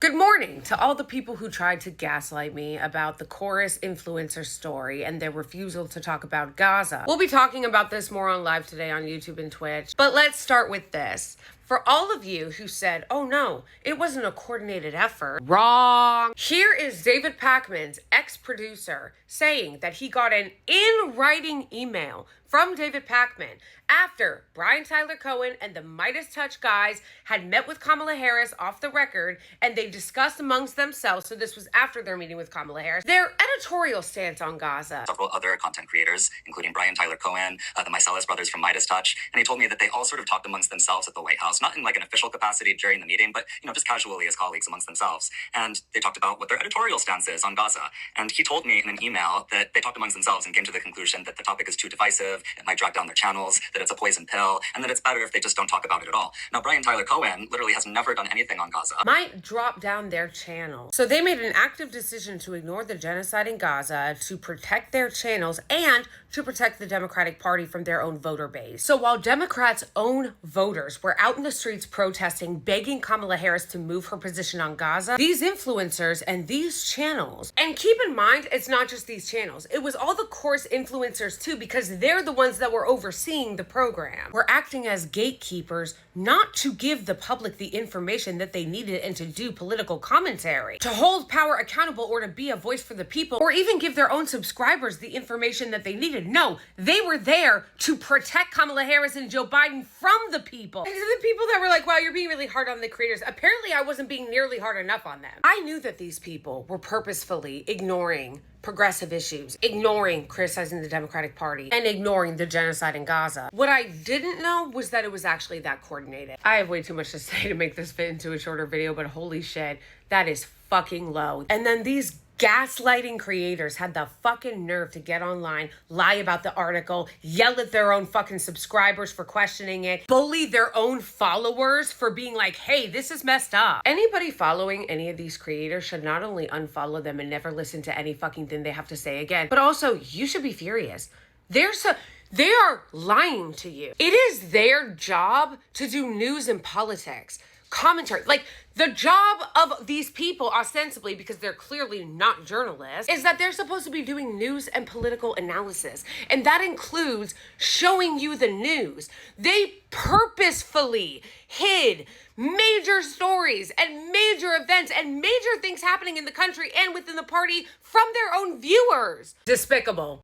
Good morning to all the people who tried to gaslight me about the chorus influencer story and their refusal to talk about Gaza. We'll be talking about this more on live today on YouTube and Twitch, but let's start with this. For all of you who said, oh no, it wasn't a coordinated effort, wrong. Here is David Pakman's ex-producer saying that he got an in-writing email from David Pakman after Brian Tyler Cohen and the Midas Touch guys had met with Kamala Harris off the record, and they discussed amongst themselves, so this was after their meeting with Kamala Harris, their editorial stance on Gaza. Several other content creators, including Brian Tyler Cohen, the Mycelis brothers from Midas Touch, and he told me that they all sort of talked amongst themselves at the White House, not in like an official capacity during the meeting, but just casually as colleagues amongst themselves. And they talked about what their editorial stance is on Gaza. And he told me in an email that they talked amongst themselves and came to the conclusion that the topic is too divisive, it might drag down their channels, that it's a poison pill, and that it's better if they just don't talk about it at all. Now, Brian Tyler Cohen literally has never done anything on Gaza. Might drop down their channel. So they made an active decision to ignore the genocide in Gaza to protect their channels and to protect the Democratic Party from their own voter base. So while Democrats' own voters were out in the streets protesting, begging Kamala Harris to move her position on Gaza, these influencers and these channels, and keep in mind, it's not just these channels, it was all the course influencers too, because they're the ones that were overseeing the program. We're acting as gatekeepers, not to give the public the information that they needed and to do political commentary, to hold power accountable or to be a voice for the people, or even give their own subscribers the information that they needed. No, they were there to protect Kamala Harris and Joe Biden from the people. And to the people that were like, wow, you're being really hard on the creators. Apparently I wasn't being nearly hard enough on them. I knew that these people were purposefully ignoring progressive issues, ignoring criticizing the Democratic Party, and ignoring the genocide in Gaza. What I didn't know was that it was actually that coordinated. I have way too much to say to make this fit into a shorter video, but holy shit, that is fucking low. And then these gaslighting creators had the fucking nerve to get online, lie about the article, yell at their own fucking subscribers for questioning it, bully their own followers for being like, hey, this is messed up. Anybody following any of these creators should not only unfollow them and never listen to any fucking thing they have to say again, but also you should be furious. They are lying to you. It is their job to do news and politics. Commentary. Like, the job of these people, ostensibly, because they're clearly not journalists, is that they're supposed to be doing news and political analysis. And that includes showing you the news. They purposefully hid major stories and major events and major things happening in the country and within the party from their own viewers. Despicable.